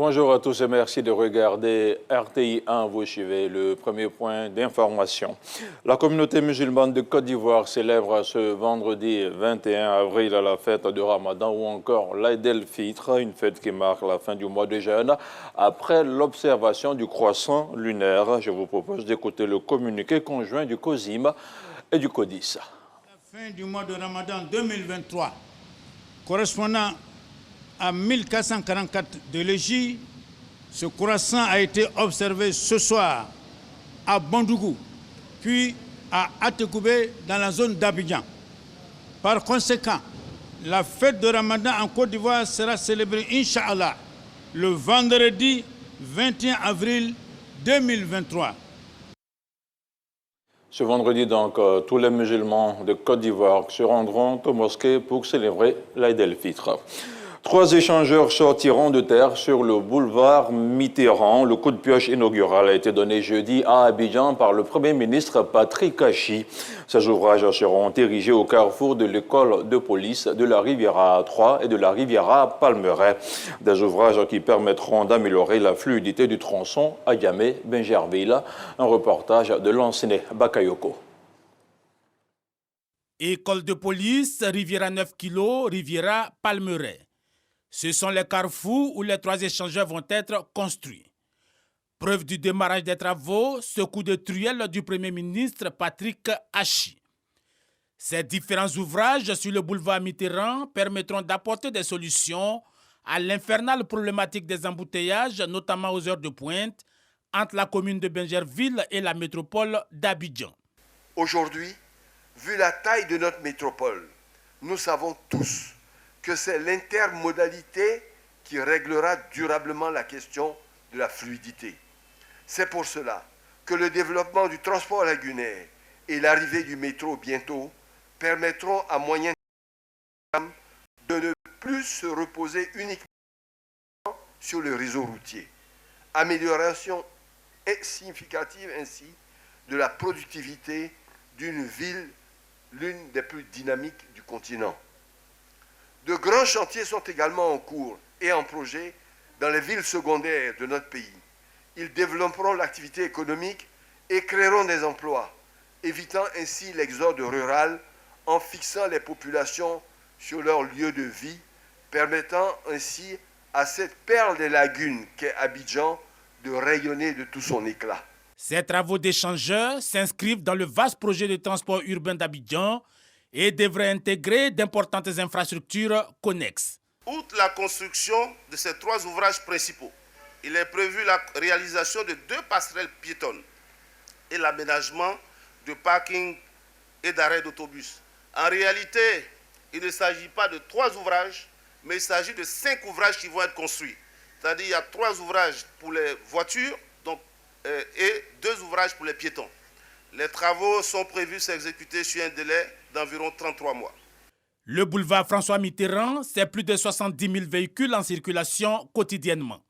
Bonjour à tous et merci de regarder RTI 1. Vous suivez le premier point d'information. La communauté musulmane de Côte d'Ivoire célèbre ce vendredi 21 avril la fête de Ramadan ou encore l'Aïd el-Fitr, une fête qui marque la fin du mois de jeûne après l'observation du croissant lunaire. Je vous propose d'écouter le communiqué conjoint du COSIM et du CODIS. La fin du mois de Ramadan 2023, correspondant à 1444 de l'Égypte, ce croissant a été observé ce soir à Bandougou, puis à Atekoubé dans la zone d'Abidjan. Par conséquent, la fête de Ramadan en Côte d'Ivoire sera célébrée, Inch'Allah, le vendredi 21 avril 2023. Ce vendredi, donc, tous les musulmans de Côte d'Ivoire se rendront aux mosquées pour célébrer l'Aïd el-Fitr. 3 échangeurs sortiront de terre sur le boulevard Mitterrand. Le coup de pioche inaugural a été donné jeudi à Abidjan par le Premier ministre Patrick Achi. Ces ouvrages seront érigés au carrefour de l'école de police de la Riviera 3 et de la Riviera Palmeraie. Des ouvrages qui permettront d'améliorer la fluidité du tronçon à Diamé-Benjerville. Un reportage de l'Anciné Bakayoko. École de police, Riviera 9 kg, Riviera Palmeraie. Ce sont les carrefours où les 3 échangeurs vont être construits. Preuve du démarrage des travaux, ce coup de truelle du Premier ministre Patrick Achi. Ces différents ouvrages sur le boulevard Mitterrand permettront d'apporter des solutions à l'infernale problématique des embouteillages, notamment aux heures de pointe, entre la commune de Benjerville et la métropole d'Abidjan. Aujourd'hui, vu la taille de notre métropole, nous savons tous que c'est l'intermodalité qui réglera durablement la question de la fluidité. C'est pour cela que le développement du transport lagunaire et l'arrivée du métro bientôt permettront à moyen terme de ne plus se reposer uniquement sur le réseau routier. Amélioration significative ainsi de la productivité d'une ville, l'une des plus dynamiques du continent. De grands chantiers sont également en cours et en projet dans les villes secondaires de notre pays. Ils développeront l'activité économique et créeront des emplois, évitant ainsi l'exode rural en fixant les populations sur leur lieu de vie, permettant ainsi à cette perle des lagunes qu'est Abidjan de rayonner de tout son éclat. Ces travaux d'échangeurs s'inscrivent dans le vaste projet de transport urbain d'Abidjan et devrait intégrer d'importantes infrastructures connexes. Outre la construction de ces 3 ouvrages principaux, il est prévu la réalisation de 2 passerelles piétonnes et l'aménagement de parkings et d'arrêts d'autobus. En réalité, il ne s'agit pas de 3 ouvrages, mais il s'agit de 5 ouvrages qui vont être construits. C'est-à-dire qu'il y a 3 ouvrages pour les voitures et 2 ouvrages pour les piétons. Les travaux sont prévus s'exécuter sur un délai d'environ 33 mois. Le boulevard François Mitterrand, c'est plus de 70 000 véhicules en circulation quotidiennement.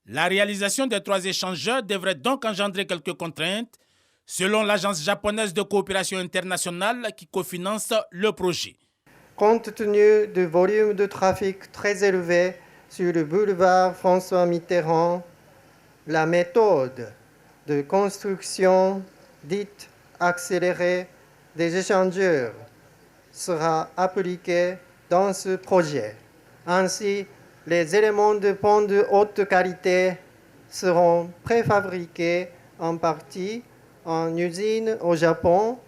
La réalisation des 3 échangeurs devrait donc engendrer quelques contraintes, selon l'agence japonaise de coopération internationale qui cofinance le projet. Compte tenu du volume de trafic très élevé sur le boulevard François Mitterrand, la méthode de construction dite accélérée des échangeurs sera appliquée dans ce projet. Ainsi, les éléments de pont de haute qualité seront préfabriqués en partie en usine au Japon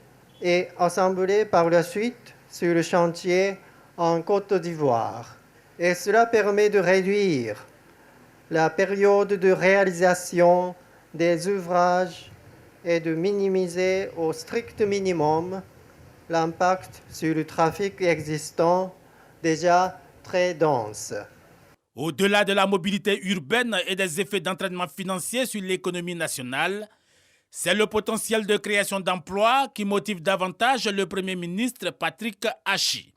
et assemblés par la suite sur le chantier en Côte d'Ivoire. Et cela permet de réduire la période de réalisation des ouvrages et de minimiser au strict minimum l'impact sur le trafic existant déjà très dense. Au-delà de la mobilité urbaine et des effets d'entraînement financier sur l'économie nationale, c'est le potentiel de création d'emplois qui motive davantage le Premier ministre Patrick Achi.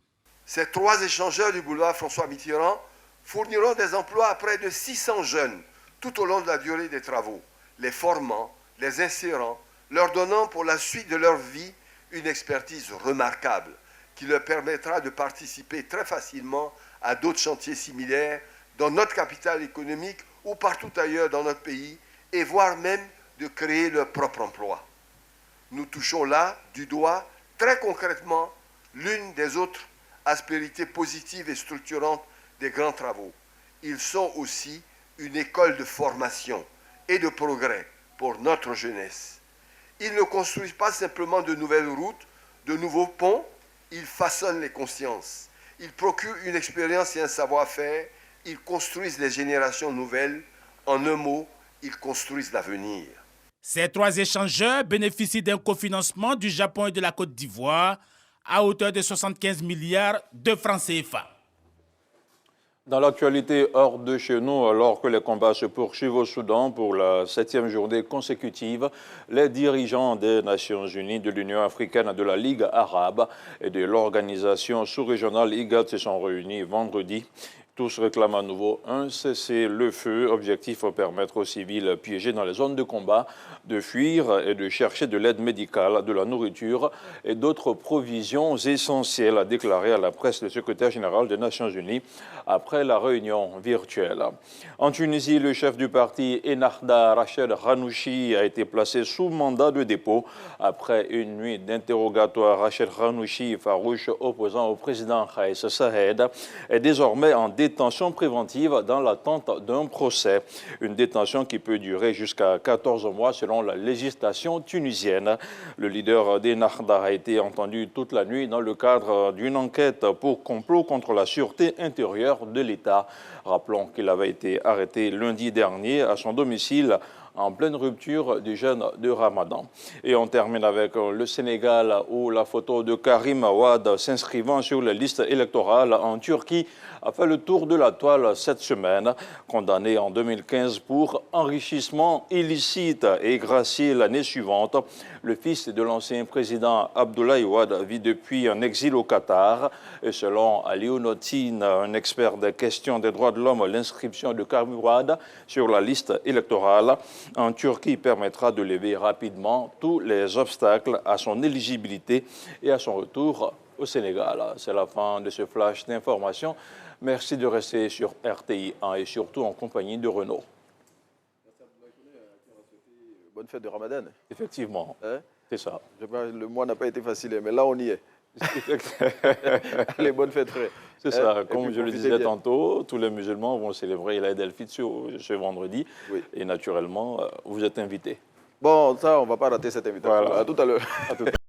Ces 3 échangeurs du boulevard François Mitterrand fourniront des emplois à près de 600 jeunes tout au long de la durée des travaux, les formant, les insérant, leur donnant pour la suite de leur vie une expertise remarquable qui leur permettra de participer très facilement à d'autres chantiers similaires dans notre capitale économique ou partout ailleurs dans notre pays, et voire même de créer leur propre emploi. Nous touchons là, du doigt, très concrètement, l'une des autres aspérités positives et structurantes des grands travaux. Ils sont aussi une école de formation et de progrès pour notre jeunesse. Ils ne construisent pas simplement de nouvelles routes, de nouveaux ponts, ils façonnent les consciences. Ils procurent une expérience et un savoir-faire, ils construisent les générations nouvelles. En un mot, ils construisent l'avenir. Ces 3 échangeurs bénéficient d'un cofinancement du Japon et de la Côte d'Ivoire à hauteur de 75 milliards de francs CFA. Dans l'actualité hors de chez nous, alors que les combats se poursuivent au Soudan pour la 7e journée consécutive, les dirigeants des Nations Unies, de l'Union africaine, de la Ligue arabe et de l'organisation sous-régionale IGAD se sont réunis vendredi. Tous réclament à nouveau un cessez-le-feu, objectif permettre aux civils piégés dans les zones de combat de fuir et de chercher de l'aide médicale, de la nourriture et d'autres provisions essentielles, a déclaré à la presse le secrétaire général des Nations Unies après la réunion virtuelle. En Tunisie, le chef du parti Ennahda, Rached Ghannouchi, a été placé sous mandat de dépôt après une nuit d'interrogatoire. Rached Ghannouchi, farouche opposant au président Kais Saied, est désormais en détention préventive dans l'attente d'un procès. Une détention qui peut durer jusqu'à 14 mois selon la législation tunisienne. Le leader d'Ennahda a été entendu toute la nuit dans le cadre d'une enquête pour complot contre la sûreté intérieure de l'État. Rappelons qu'il avait été arrêté lundi dernier à son domicile en pleine rupture du jeûne de Ramadan. Et on termine avec le Sénégal où la photo de Karim Wade s'inscrivant sur les listes électorales en Turquie a fait le tour de la toile cette semaine. Condamné en 2015 pour enrichissement illicite et gracié l'année suivante, le fils de l'ancien président Abdoulaye Wade vit depuis un exil au Qatar. Et selon Alionotin, un expert des questions des droits de l'homme, l'inscription de Karim Wade sur la liste électorale en Turquie permettra de lever rapidement tous les obstacles à son éligibilité et à son retour au Sénégal. C'est la fin de ce flash d'information. Merci de rester sur RTI 1 et surtout en compagnie de Renaud. Bonne fête de Ramadan. Effectivement, Hein? c'est ça. Le mois n'a pas été facile, mais là on y est. Allez, bonne fête, frère. C'est ça, Et comme puis, je le profitez disais bien. tantôt, tous les musulmans vont célébrer l'Aïd el-Fitr ce vendredi. Oui. Et naturellement, vous êtes invités. Bon, ça, on ne va pas rater cette invitation. Voilà. À tout à l'heure.